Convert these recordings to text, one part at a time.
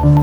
السلام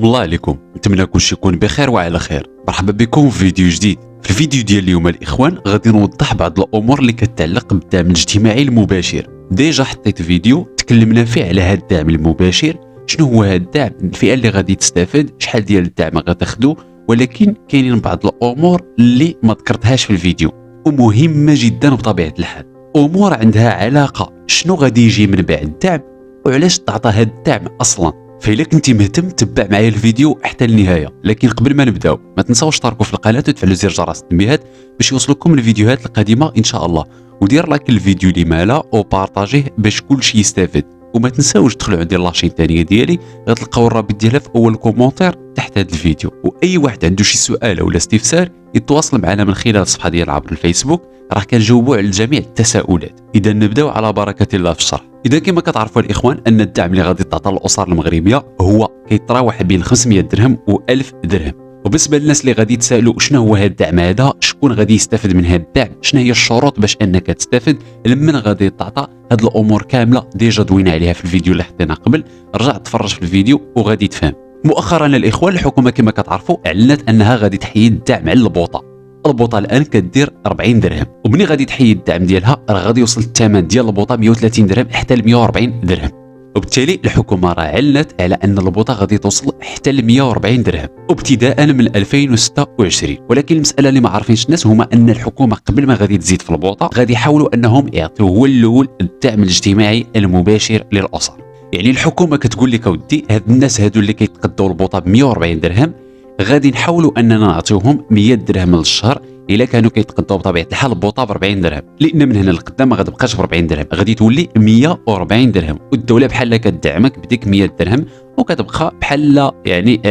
الله عليكم، نتمنى كلشي يكون بخير وعلى خير. مرحبا بكم في فيديو جديد. في الفيديو ديال اليوم الاخوان غادي نوضح بعض الامور اللي كتعلق بالدعم الاجتماعي المباشر. ديجا حطيت فيديو تكلمنا فيه على هذا الدعم المباشر، شنو هو هذا الدعم، الفئه اللي غادي تستافد، شحال ديال الدعم غتاخذوا، ولكن كاينين بعض الامور اللي ما ذكرتهاش في الفيديو ومهمه جدا بطبيعه الحال. امور عندها علاقه شنو غادي يجي من بعد الدعم وعلاش تعطى هذا الدعم اصلا. فإلا كنتي مهتم تبع معايا الفيديو حتى النهايه. لكن قبل ما نبداو ما تنساوش تشتركوا في القناه وتفعلوا زر جرس التنبيهات باش يوصلكم الفيديوهات القادمه ان شاء الله، ودير لايك الفيديو اللي مالا وبارطاجيه باش كلشي يستافد. وما تنساوش تدخلوا عندي لاشين الثانيه ديالي، غتلقاو الرابط ديالها في اول كومونتير تحت هذا الفيديو. واي واحد عنده شي سؤال ولا استفسار يتواصل معنا من خلال الصفحه ديال عبر الفيسبوك، راه كنجاوبوا على جميع التساؤلات. اذا نبداو على بركه الله في الشرح. اذا كما كتعرفوا الاخوان ان الدعم اللي غادي تعطى للاسر المغربيه هو كيتراوح بين 500 درهم و1000 درهم. وبالنسبه للناس اللي غادي تسالوا شنو هو هذا الدعم هذا، شكون غادي يستافد من هذا الدعم، شنو هي الشروط باش انك تستافد، لمن غادي تعطى، هاد الامور كامله ديجا دوينا عليها في الفيديو اللي حطينا قبل، رجع تفرج في الفيديو وغادي تفهم. مؤخرا الاخوان الحكومه كما كتعرفوا اعلنت انها غادي تحيد الدعم على البوطه. البوطه الان كدير 40 درهم، ومني غادي تحيد الدعم ديالها راه غادي يوصل الثمن ديال البوطه 130 درهم حتى ل 140 درهم. وبالتالي الحكومه راه اعلنت على ان البوطه غادي توصل حتى ل 140 درهم وابتداء من 2026. ولكن المساله اللي ما عارفينش الناس هما ان الحكومه قبل ما غادي تزيد في البوطه غادي يحاولوا انهم يعطيو هو الاول الدعم الاجتماعي المباشر للاسر. يعني الحكومه كتقول لك اودي هاد الناس هادو اللي كيتقداو البوطه ب 140 درهم غادي نحاولوا اننا نعطيوهم 100 درهم للشهر الا كانوا كيتقداو بطبيعه الحال البوطه ب 40 درهم، لان من هنا لقدام ما غتبقاش ب 40 درهم، غادي تولي 140 درهم، والدوله بحال كتدعمك بديك 100 درهم وكتبقى بحال يعني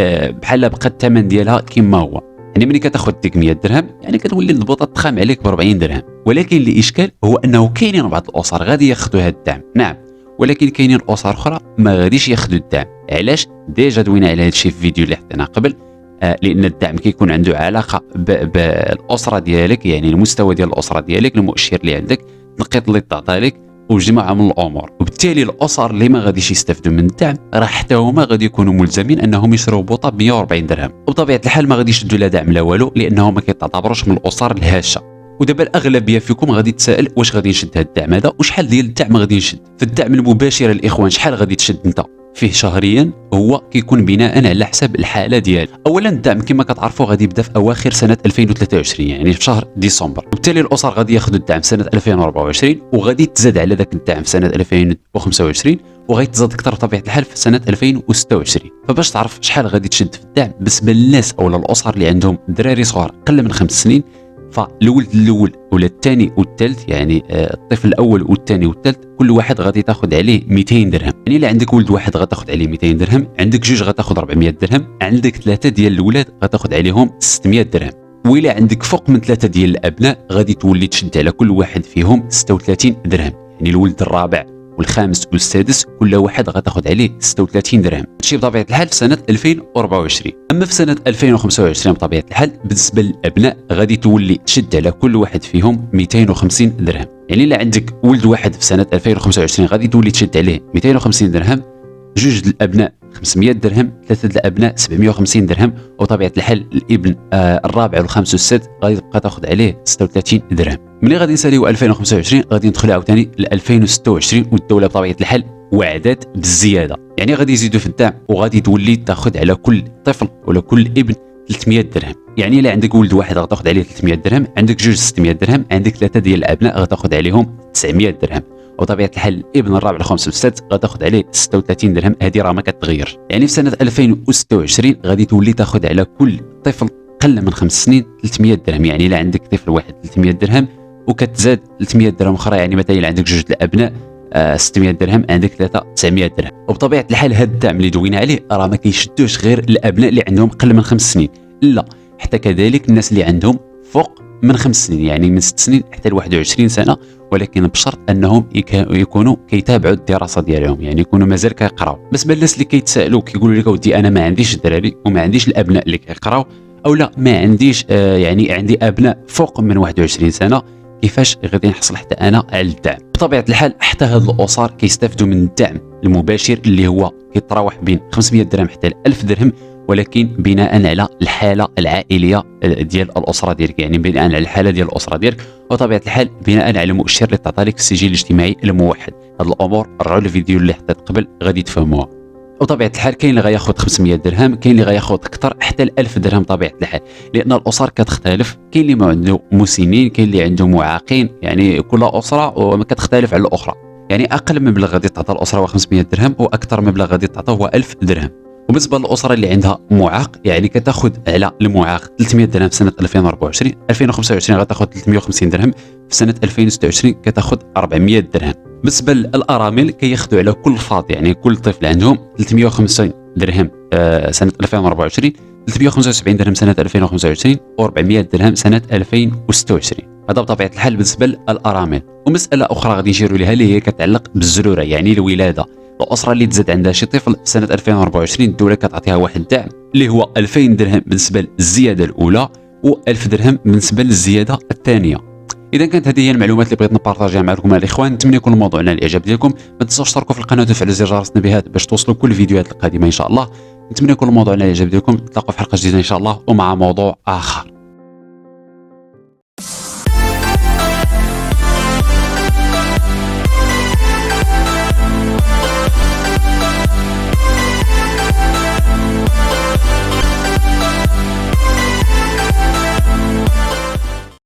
بحال بقى الثمن ديالها كما هو. يعني ملي كتاخذ ديك 100 درهم يعني كتولي البوطه تخام عليك ب 40 درهم. ولكن الاشكال هو انه كاينين بعض الاسر غادي ياخذوا هذا الدعم، نعم، ولكن كاينين اسر اخرى ما غاديش ياخذوا الدعم. علاش؟ ديجا دوينا على هذا الشيء في الفيديو اللي حطيناه قبل. لان الدعم كيكون عنده علاقه بالاسره ديالك، يعني المستوى ديال الاسره ديالك، المؤشر اللي عندك، النقيط اللي تعطى لك وجماعه من الامور. وبالتالي الاسر اللي ما غاديش يستافدوا من الدعم راه حتى هما غادي يكونوا ملزمين انهم يشريو بوطه ب 140 درهم، وبطبيعه الحال ما غاديش يدوا لا دعم لا والو، لانهم ما كيتعتبروش من الاسر الهاشه. ودابا الاغلبيه فيكم غادي تسائل واش غادي نشد هذا الدعم هذا وشحال ديال الدعم غادي نشد. في الدعم المباشر الاخوان شحال غادي تشد انت فيه شهريا؟ هو كيكون بناء على حسب الحاله ديالك. اولا الدعم كما كتعرفوا غادي يبدا في اواخر سنه 2023، يعني في شهر ديسمبر، وبالتالي الاسر غادي ياخذوا الدعم سنه 2024 وغادي تزاد على ذاك الدعم في سنه 2025 وغادي تزاد اكثر بطبيعه الحال في سنه 2026. فباش تعرف شحال غادي تشد في الدعم بالنسبه للناس او الاسر اللي عندهم دراري صغار اقل من 5 سنين، فالولد الاول ولا الثاني والثالث، يعني الطفل الاول والثاني والثالث كل واحد غادي تاخذ عليه 200 درهم. يعني الا عندك ولد واحد غتاخذ عليه 200 درهم، عندك جوج غتاخذ 400 درهم، عندك ثلاثه ديال الاولاد غتاخذ عليهم 600 درهم، وإلا عندك فوق من ثلاثه ديال الابناء غادي تولي تشد على كل واحد فيهم 36 درهم. يعني الولد الرابع والخامس والسادس كل واحد غتاخذ عليه 36 درهم. هادشي بطبيعه الحال في سنه 2024. اما في سنه 2025 بطبيعه الحال بالنسبه للابناء غادي تولي تشد على كل واحد فيهم 250 درهم. يعني الا عندك ولد واحد في سنه 2025 غادي تولي تشد عليه 250 درهم، جوج الابناء 500 درهم، ثلاثه الابناء 750 درهم، وطبيعه الحال الابن الرابع والخامس والسادس غادي تبقى تاخذ عليه 36 درهم. ملي غادي نساليو 2025 غادي ندخلوا عاوتاني ل 2026 والدوله بطبيعه الحال وعدات بالزياده، يعني غادي يزيدوا في الدعم وغادي تولي تاخذ على كل طفل ولا كل ابن 300 درهم. يعني الا عندك ولد واحد غتاخذ عليه 300 درهم، عندك جوج 600 درهم، عندك ثلاثه ديال الابناء غتاخذ عليهم 900 درهم، وطبيعه الحال الابن الرابع الخامس والسادس غتاخذ عليه 36 درهم. هذه راه ما كتغيرش. يعني في سنه 2026 غادي تولي تاخذ على كل طفل اقل من 5 سنين 300 درهم. يعني الا عندك طفل واحد 300 درهم وكتزاد 300 درهم اخرى، يعني مثلا عندك جوج الابناء 600 درهم، عندك ثلاثه 900 درهم. وبطبيعه الحال هذا الدعم اللي دوينا عليه راه ما كيشدوش غير الابناء اللي عندهم اقل من 5 سنين، لا، حتى كذلك الناس اللي عندهم فوق من 5 سنين، يعني من 6 سنين حتى ل 21 سنه، ولكن بشرط انهم يكونوا كيتابعوا الدراسه ديالهم، يعني يكونوا مازال كيقراو. بالنسبه للناس اللي كيتسائلوا كيقولوا لك ودي انا ما عنديش الدراري وما عنديش الابناء اللي كيقراو، او لا ما عنديش يعني عندي ابناء فوق من 21 سنه، كيفاش غادي نحصل حتى انا على الدعم؟ بطبيعه الحال حتى هاد الاسر كيستافدوا من الدعم المباشر اللي هو كيتراوح بين 500 درهم حتى 1000 درهم، ولكن بناء على الحاله العائليه ديال الاسره ديالك، يعني بناء على الحاله ديال الاسره ديالك، وطبيعه الحال بناء على المؤشر اللي تعطى لك السجل الاجتماعي الموحد. هاد الامور رجعوا للفيديو اللي حطيت قبل غادي تفهموها. وطبيعه الحال كاين اللي غياخذ 500 درهم، كاين اللي غياخذ اكثر حتى 1000 درهم طبيعه الحال، لان الاسر كتختلف. كاين اللي ما عنده مسنين، كاين اللي عنده معاقين، يعني كل اسره كتختلف على الاخرى. يعني اقل مبلغ غادي تعطى الاسره هو 500 درهم، واكثر مبلغ غادي تعطى هو 1000 درهم. وبالنسبه للاسره اللي عندها معاق، يعني كتاخذ على المعاق 300 درهم في سنه 2024، 2025 غتاخذ 350 درهم، في سنه 2026 كتاخذ 400 درهم. بالنسبه للارامل كياخذوا على كل فرد، يعني كل طفل عندهم 350 درهم سنه 2024، 375 درهم سنه 2025، و400 درهم سنه 2026. هذا بطبيعه الحال بالنسبه للارامل. ومساله اخرى غادي نشيروا لها اللي هي كتعلق بالزروره، يعني الولاده. الاسره اللي تزاد عندها شي طفل في سنه 2024 الدوله كتعطيها واحد الدعم اللي هو 2000 درهم بالنسبه للزياده الاولى، و1000 درهم بالنسبه للزياده الثانيه. اذا كانت هذه هي المعلومات اللي بغيت نبارطاجيها معكم الاخوان، نتمنى يكون الموضوع نال الاعجاب ديالكم. ما تنساوش تشتركوا في القناه وتفعلوا زر جرس التنبيهات باش توصلوا كل الفيديوهات القادمه ان شاء الله. نتمنى يكون الموضوع نال الاعجاب ديالكم. نتلاقوا في حلقه جديده ان شاء الله ومع موضوع اخر.